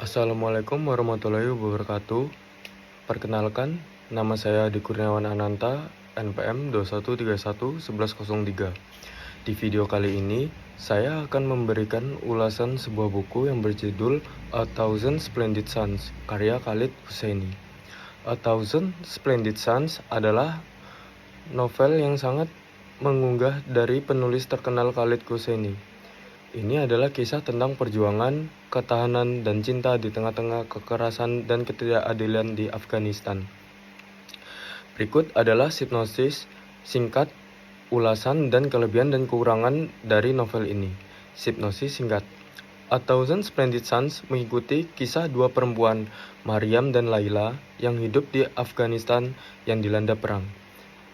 Assalamualaikum warahmatullahi wabarakatuh. Perkenalkan, nama saya Adi Kurniawan Ananta, NPM 21311103. Di video kali ini, saya akan memberikan ulasan sebuah buku yang berjudul A Thousand Splendid Suns, karya Khalid Hosseini. A Thousand Splendid Suns adalah novel yang sangat mengunggah dari penulis terkenal Khalid Hosseini. Ini adalah kisah tentang perjuangan, ketahanan, dan cinta di tengah-tengah kekerasan dan ketidakadilan di Afghanistan. Berikut adalah sinopsis singkat, ulasan, dan kelebihan dan kekurangan dari novel ini. Sinopsis singkat. A Thousand Splendid Suns mengikuti kisah dua perempuan, Maryam dan Laila, yang hidup di Afghanistan yang dilanda perang.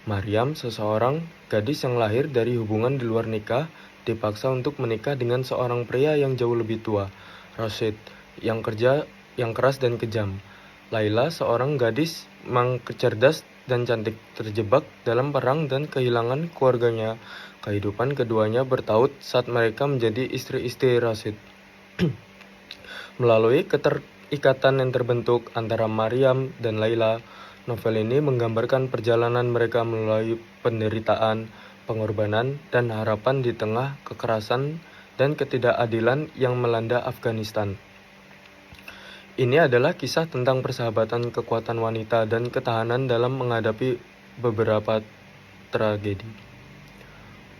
Maryam, seseorang gadis yang lahir dari hubungan di luar nikah, dipaksa untuk menikah dengan seorang pria yang jauh lebih tua, Rashid, yang keras dan kejam. Laila, seorang gadis yang cerdas dan cantik, terjebak dalam perang dan kehilangan keluarganya. Kehidupan keduanya bertaut saat mereka menjadi istri-istri Rashid. Melalui keterikatan yang terbentuk antara Maryam dan Laila, novel ini menggambarkan perjalanan mereka melalui penderitaan, pengorbanan, dan harapan di tengah kekerasan dan ketidakadilan yang melanda Afghanistan. Ini adalah kisah tentang persahabatan, kekuatan wanita, dan ketahanan dalam menghadapi beberapa tragedi.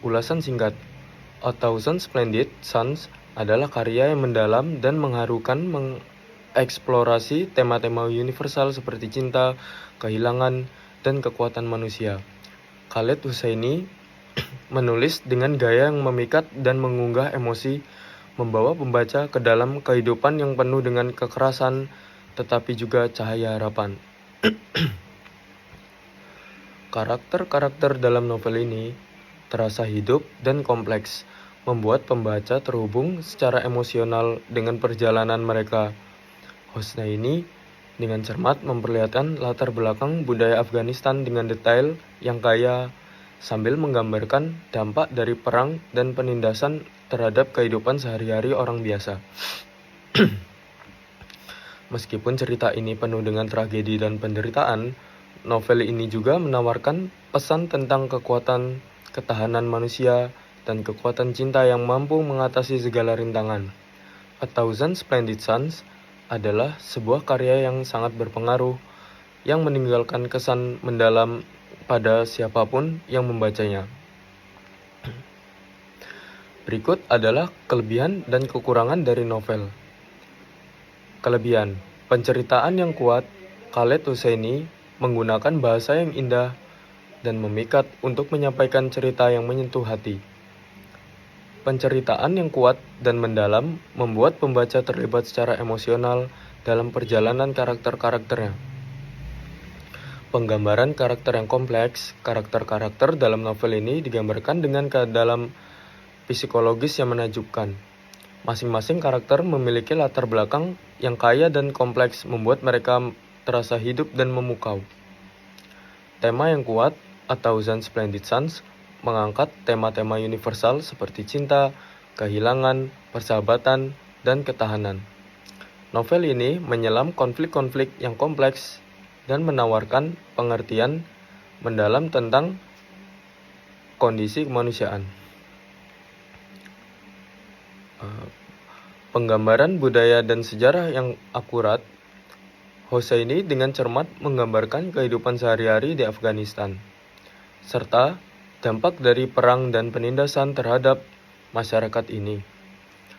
Ulasan singkat. A Thousand Splendid Suns adalah karya yang mendalam dan mengharukan mengeksplorasi tema-tema universal seperti cinta, kehilangan, dan kekuatan manusia. Khalid Hosseini menulis dengan gaya yang memikat dan mengunggah emosi, membawa pembaca ke dalam kehidupan yang penuh dengan kekerasan, tetapi juga cahaya harapan. Karakter-karakter dalam novel ini terasa hidup dan kompleks, membuat pembaca terhubung secara emosional dengan perjalanan mereka. Hosseini dengan cermat memperlihatkan latar belakang budaya Afghanistan dengan detail yang kaya, sambil menggambarkan dampak dari perang dan penindasan terhadap kehidupan sehari-hari orang biasa. Meskipun cerita ini penuh dengan tragedi dan penderitaan, novel ini juga menawarkan pesan tentang kekuatan, ketahanan manusia, dan kekuatan cinta yang mampu mengatasi segala rintangan. A Thousand Splendid Suns adalah sebuah karya yang sangat berpengaruh, yang meninggalkan kesan mendalam pada siapapun yang membacanya. Berikut adalah kelebihan dan kekurangan dari novel. Kelebihan, penceritaan yang kuat. Khalid Hosseini menggunakan bahasa yang indah dan memikat untuk menyampaikan cerita yang menyentuh hati. Penceritaan yang kuat dan mendalam membuat pembaca terlibat secara emosional dalam perjalanan karakter-karakternya. Penggambaran karakter yang kompleks. Karakter-karakter dalam novel ini digambarkan dengan dalam psikologis yang menakjubkan. Masing-masing karakter memiliki latar belakang yang kaya dan kompleks, membuat mereka terasa hidup dan memukau. Tema yang kuat. A Thousand Splendid Suns mengangkat tema-tema universal seperti cinta, kehilangan, persahabatan, dan ketahanan. Novel ini menyelam konflik-konflik yang kompleks dan menawarkan pengertian mendalam tentang kondisi kemanusiaan. Penggambaran budaya dan sejarah yang akurat. Hosseini dengan cermat menggambarkan kehidupan sehari-hari di Afghanistan, serta dampak dari perang dan penindasan terhadap masyarakat ini,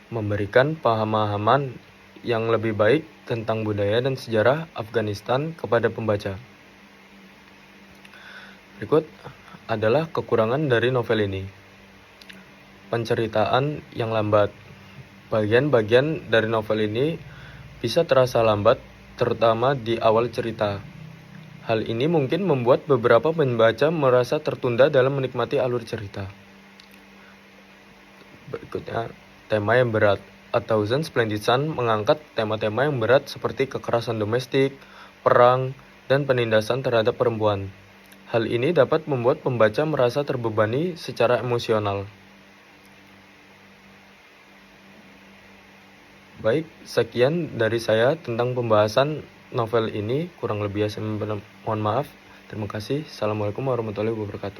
memberikan pemahaman yang lebih baik tentang budaya dan sejarah Afghanistan kepada pembaca. Berikut adalah kekurangan dari novel ini. Penceritaan yang lambat. Bagian-bagian dari novel ini bisa terasa lambat, terutama di awal cerita. Hal ini mungkin membuat beberapa pembaca merasa tertunda dalam menikmati alur cerita. Berikutnya, tema yang berat. A Thousand Splendid Suns mengangkat tema-tema yang berat seperti kekerasan domestik, perang, dan penindasan terhadap perempuan. Hal ini dapat membuat pembaca merasa terbebani secara emosional. Baik, sekian dari saya tentang pembahasan novel ini. Kurang lebih saya mohon maaf. Terima kasih. Assalamualaikum warahmatullahi wabarakatuh.